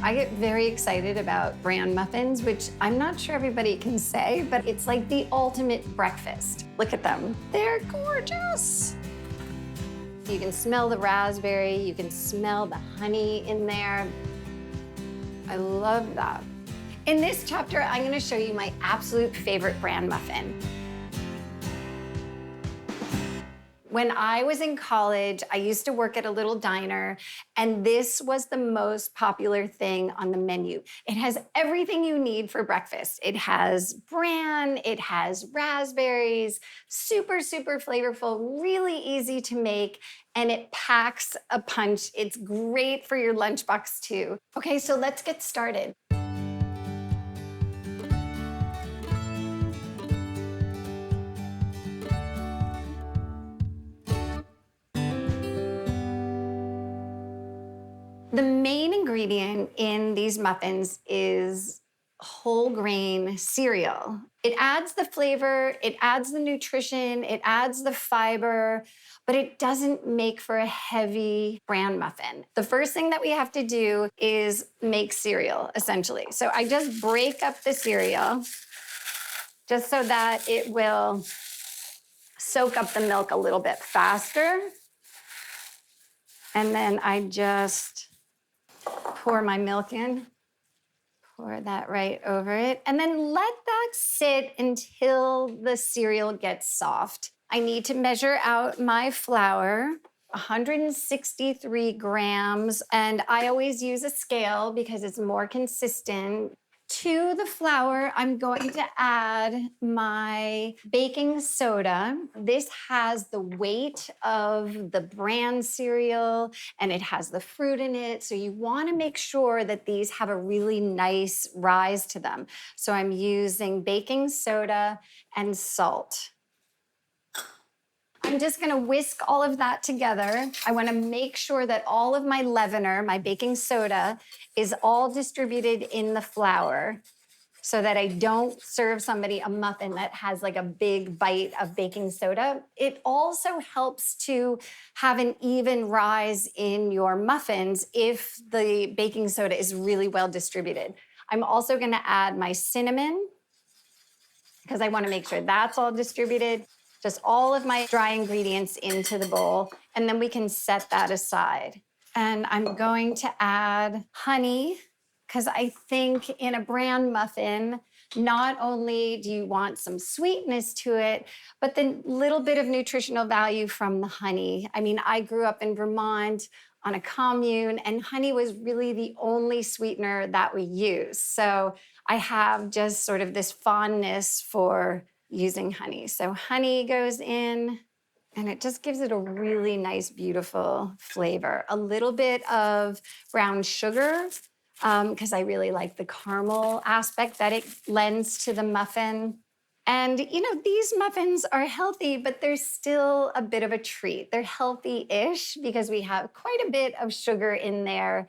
I get very excited about Bran Muffins, which I'm not sure everybody can say, but it's like the ultimate breakfast. Look at them. They're gorgeous. You can smell the raspberry, you can smell the honey in there. I love that. In this chapter, I'm gonna show you my absolute favorite Bran muffin. When I was in college, I used to work at a little diner, and this was the most popular thing on the menu. It has everything you need for breakfast. It has bran, it has raspberries, super, super flavorful, really easy to make, and it packs a punch. It's great for your lunchbox too. Okay, so let's get started. The main ingredient in these muffins is whole grain cereal. It adds the flavor, it adds the nutrition, it adds the fiber, but it doesn't make for a heavy bran muffin. The first thing that we have to do is make cereal, essentially. So I just break up the cereal just so that it will soak up the milk a little bit faster. And then I just pour my milk in, pour that right over it, and then let that sit until the cereal gets soft. I need to measure out my flour, 163 grams, and I always use a scale because it's more consistent. To the flour, I'm going to add my baking soda. This has the weight of the bran cereal and it has the fruit in it. So you want to make sure that these have a really nice rise to them. So I'm using baking soda and salt. I'm just gonna whisk all of that together. I wanna make sure that all of my leavener, my baking soda, is all distributed in the flour so that I don't serve somebody a muffin that has like a big bite of baking soda. It also helps to have an even rise in your muffins if the baking soda is really well distributed. I'm also gonna add my cinnamon because I wanna make sure that's all distributed. Just all of my dry ingredients into the bowl, and then we can set that aside. And I'm going to add honey, because I think in a bran muffin, not only do you want some sweetness to it, but the little bit of nutritional value from the honey. I mean, I grew up in Vermont on a commune, and honey was really the only sweetener that we used. So I have just sort of this fondness for using honey. So honey goes in and it just gives it a really nice, beautiful flavor. A little bit of brown sugar because I really like the caramel aspect that it lends to the muffin. And you know, these muffins are healthy, but they're still a bit of a treat. They're healthy-ish because we have quite a bit of sugar in there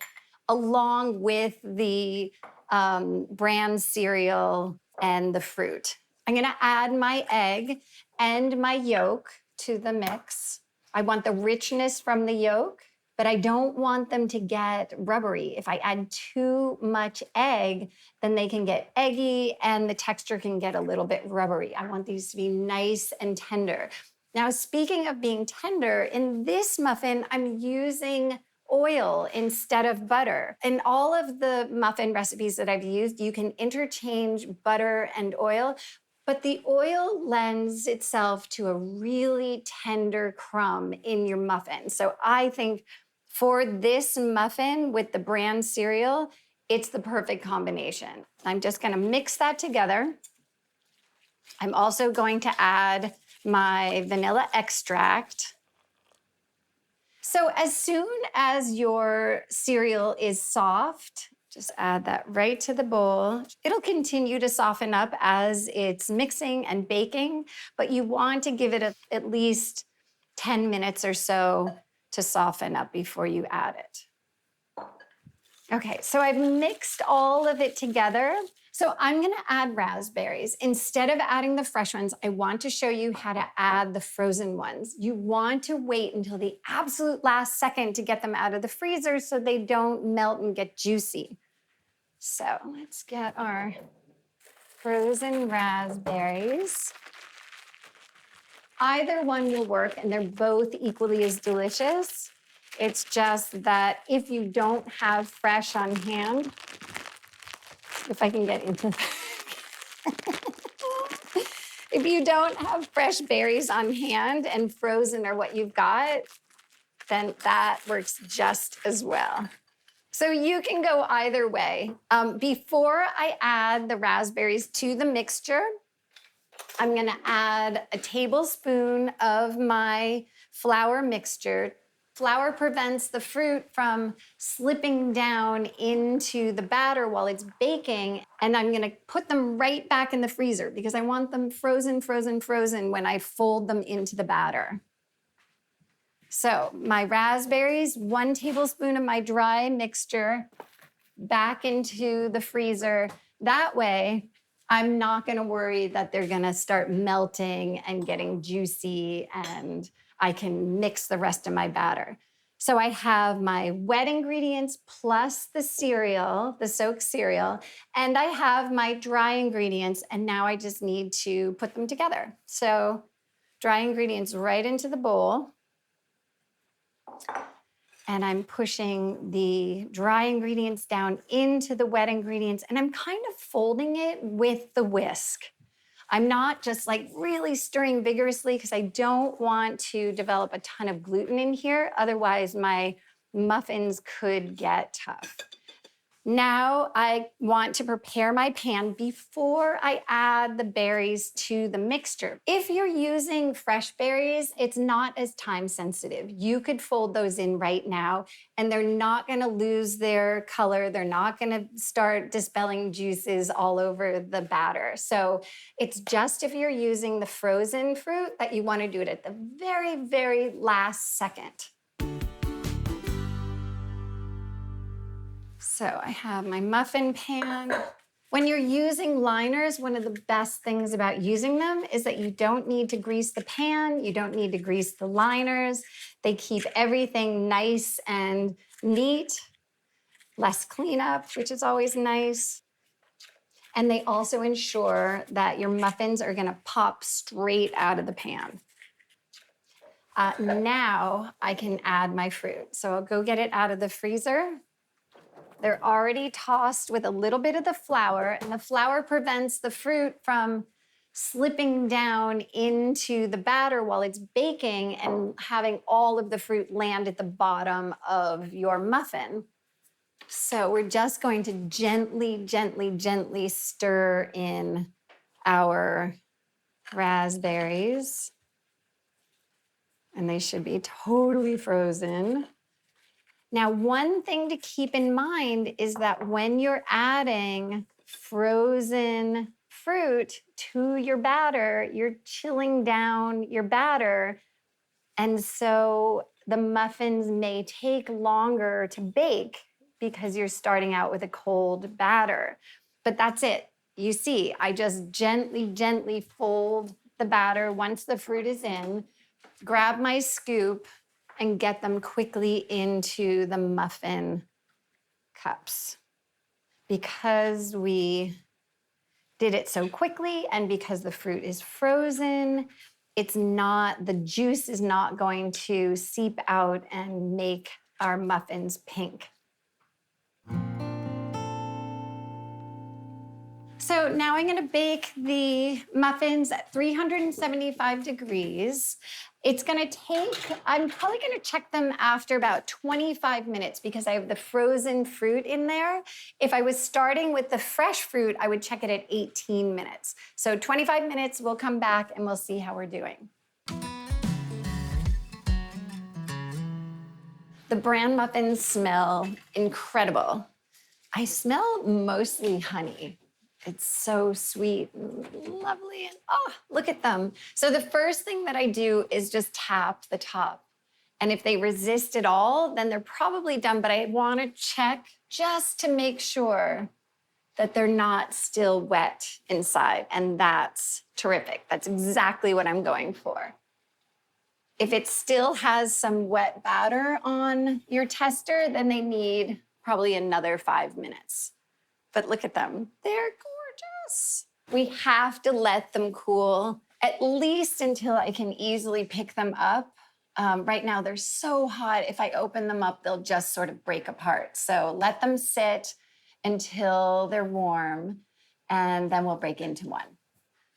along with the bran cereal and the fruit. I'm gonna add my egg and my yolk to the mix. I want the richness from the yolk, but I don't want them to get rubbery. If I add too much egg, then they can get eggy and the texture can get a little bit rubbery. I want these to be nice and tender. Now, speaking of being tender, in this muffin, I'm using oil instead of butter. In all of the muffin recipes that I've used, you can interchange butter and oil, but the oil lends itself to a really tender crumb in your muffin. So I think for this muffin with the bran cereal, it's the perfect combination. I'm just gonna mix that together. I'm also going to add my vanilla extract. So as soon as your cereal is soft, just add that right to the bowl. It'll continue to soften up as it's mixing and baking, but you want to give it at least 10 minutes or so to soften up before you add it. Okay, so I've mixed all of it together. So I'm gonna add raspberries. Instead of adding the fresh ones, I want to show you how to add the frozen ones. You want to wait until the absolute last second to get them out of the freezer so they don't melt and get juicy. So let's get our frozen raspberries. Either one will work, and they're both equally as delicious. It's just that if you don't have fresh on hand, if I can get into if you don't have fresh berries on hand and frozen are what you've got, then that works just as well. So you can go either way. Before I add the raspberries to the mixture, I'm gonna add a tablespoon of my flour mixture. Flour prevents the fruit from slipping down into the batter while it's baking, and I'm gonna put them right back in the freezer because I want them frozen, frozen, frozen when I fold them into the batter. So my raspberries, 1 tablespoon of my dry mixture back into the freezer. That way, I'm not gonna worry that they're gonna start melting and getting juicy, and I can mix the rest of my batter. So I have my wet ingredients plus the cereal, the soaked cereal, and I have my dry ingredients, and now I just need to put them together. So dry ingredients right into the bowl. And I'm pushing the dry ingredients down into the wet ingredients, and I'm kind of folding it with the whisk. I'm not just like really stirring vigorously because I don't want to develop a ton of gluten in here. Otherwise, my muffins could get tough. Now I want to prepare my pan before I add the berries to the mixture. If you're using fresh berries, it's not as time sensitive. You could fold those in right now and they're not gonna lose their color. They're not gonna start dispelling juices all over the batter. So it's just if you're using the frozen fruit that you wanna do it at the very, very last second. So I have my muffin pan. When you're using liners, one of the best things about using them is that you don't need to grease the pan, you don't need to grease the liners. They keep everything nice and neat, less cleanup, which is always nice. And they also ensure that your muffins are gonna pop straight out of the pan. Now I can add my fruit. So I'll go get it out of the freezer. They're already tossed with a little bit of the flour, and the flour prevents the fruit from slipping down into the batter while it's baking and having all of the fruit land at the bottom of your muffin. So we're just going to gently, gently, gently stir in our raspberries. And they should be totally frozen. Now, one thing to keep in mind is that when you're adding frozen fruit to your batter, you're chilling down your batter. And so the muffins may take longer to bake because you're starting out with a cold batter. But that's it. You see, I just gently, gently fold the batter once the fruit is in, grab my scoop, and get them quickly into the muffin cups. Because we did it so quickly and because the fruit is frozen, the juice is not going to seep out and make our muffins pink. So now I'm gonna bake the muffins at 375 degrees. I'm probably gonna check them after about 25 minutes because I have the frozen fruit in there. If I was starting with the fresh fruit, I would check it at 18 minutes. So 25 minutes, we'll come back and we'll see how we're doing. The bran muffins smell incredible. I smell mostly honey. It's so sweet and lovely, and oh, look at them. So the first thing that I do is just tap the top. And if they resist at all, then they're probably done, but I wanna check just to make sure that they're not still wet inside, and that's terrific. That's exactly what I'm going for. If it still has some wet batter on your tester, then they need probably another 5 minutes. but look at them. They're gorgeous. We have to let them cool at least until I can easily pick them up. Right now, they're so hot. If I open them up, they'll just sort of break apart. So let them sit until they're warm, and then we'll break into one.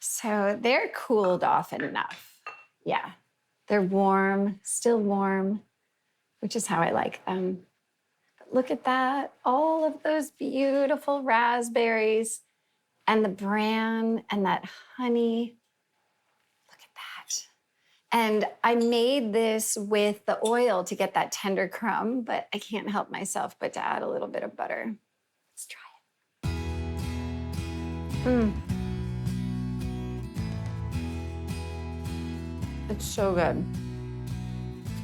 So they're cooled off enough. Yeah, they're warm, still warm, which is how I like them. But look at that, all of those beautiful raspberries and the bran and that honey. Look at that. And I made this with the oil to get that tender crumb, but I can't help myself but to add a little bit of butter. Let's try it. It's so good.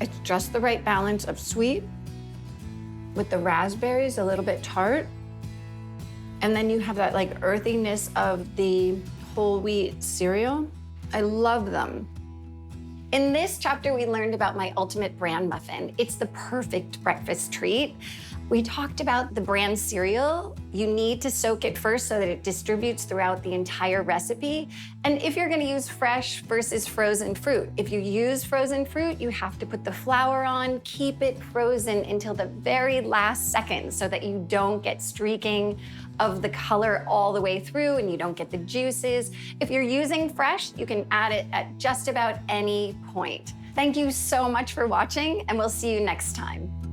It's just the right balance of sweet with the raspberries, a little bit tart. And then you have that like earthiness of the whole wheat cereal. I love them. In this chapter, we learned about my ultimate bran muffin. It's the perfect breakfast treat. We talked about the bran cereal. You need to soak it first so that it distributes throughout the entire recipe. And if you're gonna use fresh versus frozen fruit, if you use frozen fruit, you have to put the flour on, keep it frozen until the very last second so that you don't get streaking of the color all the way through and you don't get the juices. If you're using fresh, you can add it at just about any point. Thank you so much for watching, and we'll see you next time.